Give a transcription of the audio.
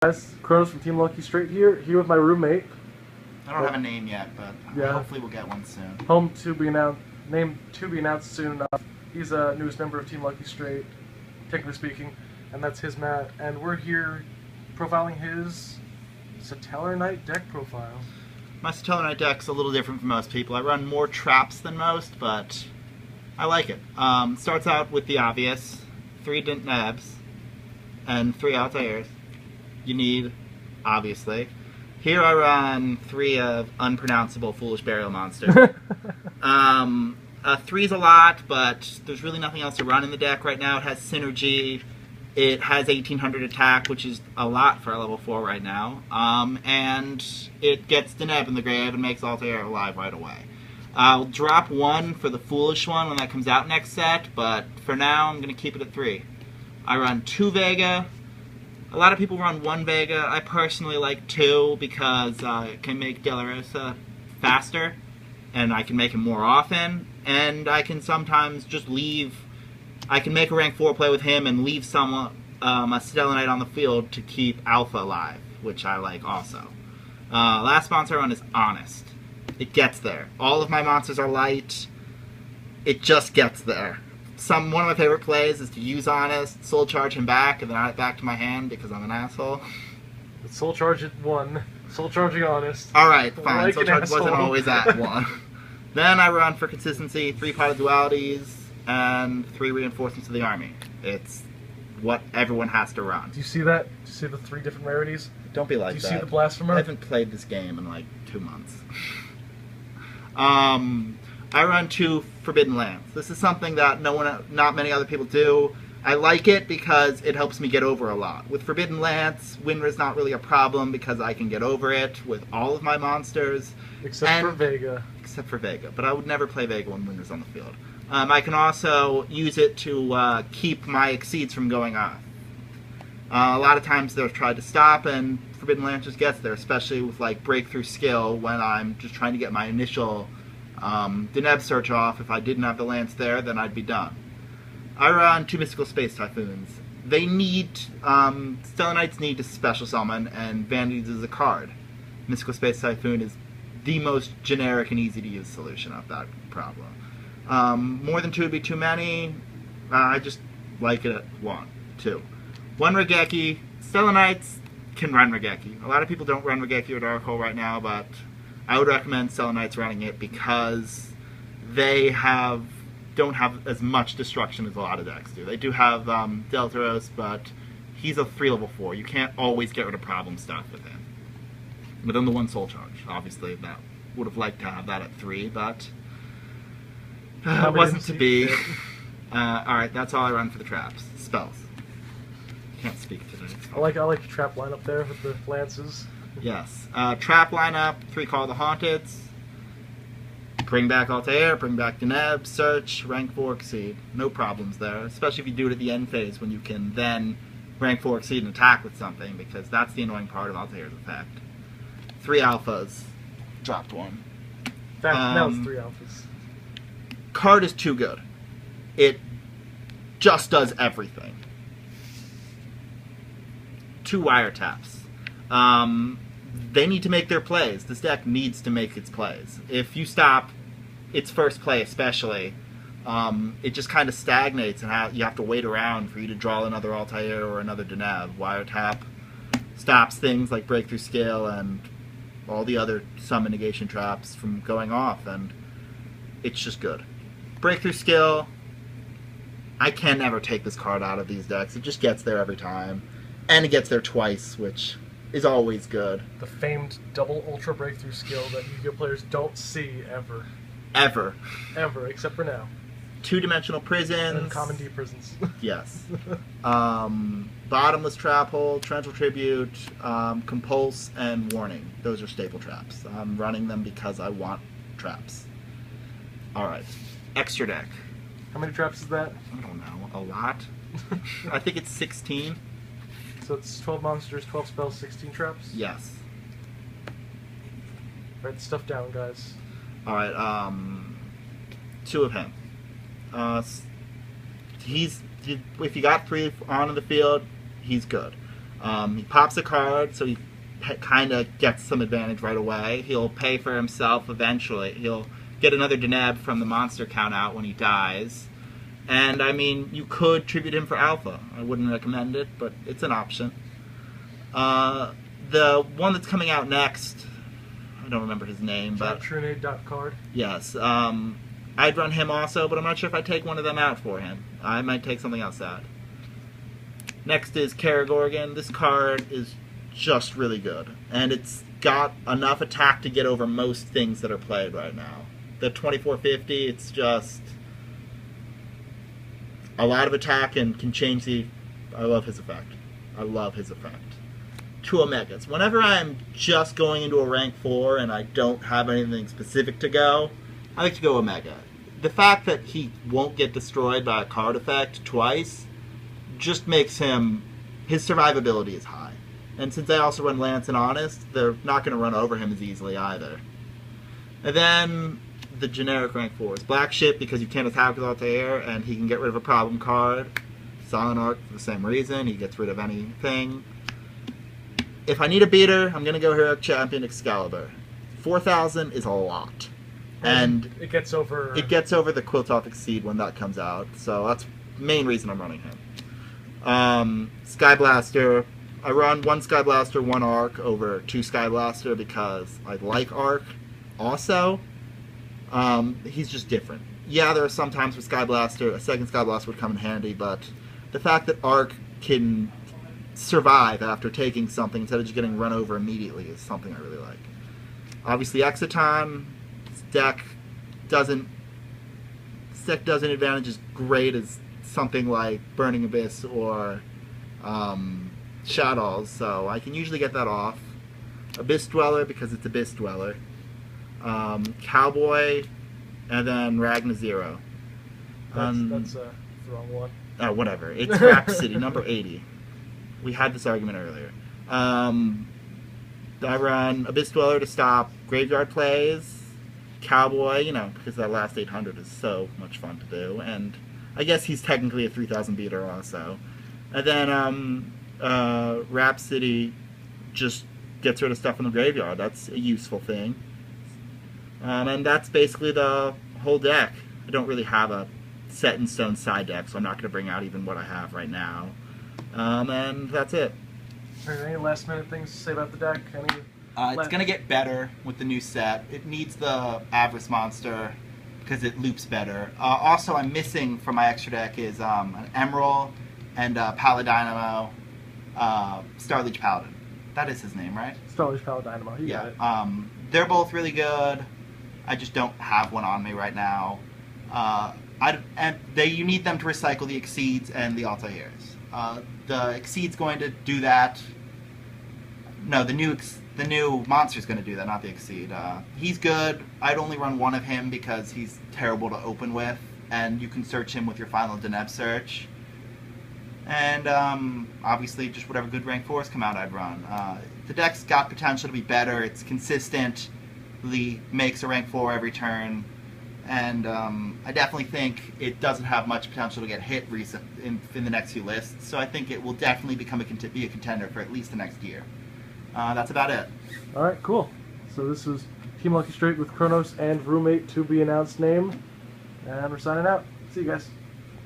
Guys, Kronos from Team Lucky Straight here with my roommate. I don't have a name yet, but hopefully we'll get one soon. Name to be announced soon enough. He's a newest member of Team Lucky Straight, technically speaking, and that's his Matt. And we're here profiling his Satellarknight deck profile. My Satellarknight deck's a little different from most people. I run more traps than most, but I like it. Starts out with the obvious: 3 Nabs and 3 Altairs. You need, obviously. Here I run 3 of unpronounceable Foolish Burial Monster. 3's a lot, but there's really nothing else to run in the deck right now. It has synergy. It has 1800 attack, which is a lot for a level 4 right now. And it gets Deneb in the grave and makes Altair alive right away. I'll drop 1 for the Foolish one when that comes out next set, but for now I'm going to keep it at 3. I run 2 Vega. A lot of people run 1 Vega. I personally like 2 because it can make De La Rosa faster, and I can make him more often, and I can sometimes just leave. I can make a rank 4 play with him and leave someone, a Satellarknight on the field to keep Alpha alive, which I like also. Last monster I run is Honest. It gets there. All of my monsters are light. It just gets there. One of my favorite plays is to use Honest, soul charge him back, and then add it back to my hand because I'm an asshole. Soul charge at 1. Soul charging Honest. Alright, fine. Like soul charge wasn't always at 1. Then I run for consistency 3 Potted Dualities and 3 Reinforcements of the Army. It's what everyone has to run. Do you see that? Do you see the 3 different rarities? Don't be like that. Do you see the Blasphemer? I haven't played this game in like 2 months. I run 2 Forbidden Lands. This is something that not many other people do. I like it because it helps me get over a lot. With Forbidden Lance, Winra's not really a problem because I can get over it with all of my monsters. Except for Vega. Except for Vega. But I would never play Vega when Winra's on the field. I can also use it to keep my Exceeds from going off. A lot of times they're tried to stop, and Forbidden Lance just gets there, especially with like Breakthrough Skill when I'm just trying to get my initial Deneb search off. If I didn't have the Lance there, then I'd be done. I run 2 Mystical Space Typhoons. They need, Stellarknights need to special summon, and Vanities is a card. Mystical Space Typhoon is the most generic and easy to use solution of that problem. More than 2 would be too many. I just like it at 1, 2. 1 Regeki. Stellarknights can run Regeki. A lot of people don't run Regeki or Dark Hole right now, but I would recommend Stellarknights running it because they don't have as much destruction as a lot of decks do. They do have Deltaros, but he's a 3 level 4. You can't always get rid of problem stuff with him. But then the 1 Soul Charge. Obviously, that would have liked to have that at 3, but it wasn't to be. Alright, that's all I run for the traps. Spells. Can't speak today. I like the trap lineup there with the lances. Yes. Trap lineup, 3 Call the Haunted. Bring back Altair, bring back Deneb, search, rank 4 exceed. No problems there, especially if you do it at the end phase when you can then rank 4 exceed and attack with something, because that's the annoying part of Altair's effect. 3 alphas. Dropped 1. That was 3 alphas. Card is too good. It just does everything. 2 wiretaps. They need to make their plays. This deck needs to make its plays. If you stop its first play especially, it just kind of stagnates and you have to wait around for you to draw another Altair or another Deneb. Wiretap stops things like Breakthrough Scale and all the other summon negation traps from going off, and it's just good. Breakthrough Skill, I can never take this card out of these decks. It just gets there every time. And it gets there twice, which is always good. The famed double ultra breakthrough skill that Yu-Gi-Oh players don't see ever. Ever. Ever, except for now. 2-dimensional prisons. And common D prisons. Yes. Bottomless Trap Hole, Torrential Tribute, Compulse, and Warning. Those are staple traps. I'm running them because I want traps. Alright. Extra deck. How many traps is that? I don't know. A lot? I think it's 16. So it's 12 monsters, 12 spells, 16 traps? Yes. Write the stuff down, guys. Alright, 2 of him. If you got 3 onto the field, he's good. He pops a card, so he kind of gets some advantage right away. He'll pay for himself eventually. He'll get another Deneb from the monster count out when he dies. And, I mean, you could tribute him for Alpha. I wouldn't recommend it, but it's an option. The one that's coming out next, I don't remember his name, but... Satellarknight.card. Yes. I'd run him also, but I'm not sure if I'd take one of them out for him. I might take something else out. Next is Karagorgon. This card is just really good. And it's got enough attack to get over most things that are played right now. The 2450, it's just a lot of attack and can change the... I love his effect. I love his effect. 2 Omegas. Whenever I'm just going into a rank 4 and I don't have anything specific to go, I like to go Omega. The fact that he won't get destroyed by a card effect twice just makes him... His survivability is high. And since I also run Lance and Honest, they're not going to run over him as easily either. And then the generic rank 4s. Black Ship, because you can't attack with Altair, and he can get rid of a problem card. Silent Arc, for the same reason. He gets rid of anything. If I need a beater, I'm going to go Heroic Champion Excalibur. 4,000 is a lot. And it gets over... It gets over the Quiltoth Exceed when that comes out. So that's the main reason I'm running him. Sky Blaster. I run 1 Sky Blaster, 1 Arc over 2 Sky Blaster because I like Arc. Also, he's just different. Yeah, there are some times with Sky Blaster, a second Sky Blaster would come in handy, but the fact that Arc can survive after taking something instead of just getting run over immediately is something I really like. Obviously, Exciton, his deck doesn't advantage as great as something like Burning Abyss or Shadows, so I can usually get that off. Abyss Dweller because it's Abyss Dweller. Cowboy, and then Ragna Zero. That's the wrong one. Oh, whatever. It's Rhapsody, number 80. We had this argument earlier. I run Abyss Dweller to stop graveyard plays. Cowboy, you know, because that last 800 is so much fun to do. And I guess he's technically a 3,000 beater also. And then Rhapsody just gets rid of stuff in the graveyard. That's a useful thing. And that's basically the whole deck. I don't really have a set-in-stone side deck, so I'm not going to bring out even what I have right now. And that's it. Are there any last-minute things to say about the deck? It's going to get better with the new set. It needs the Avarice monster because it loops better. Also, I'm missing from my extra deck is an Emerald and Paladynamo, Starliege Paladin. That is his name, right? Starliege Paladynamo. You got it. They're both really good. I just don't have one on me right now. You need them to recycle the Exceeds and the Altairs. The Exceed's going to do that. No, the new monster's going to do that, not the Exceed. He's good. I'd only run one of him because he's terrible to open with, and you can search him with your final Deneb search. And obviously, just whatever good rank 4s come out, I'd run. The deck's got potential to be better. It's consistently makes a rank 4 every turn. And I definitely think it doesn't have much potential to get hit in the next few lists. So I think it will definitely be a contender for at least the next year. That's about it. All right, cool. So this is Team Lucky Straight with Kronos and roommate to be announced name. And we're signing out. See you guys.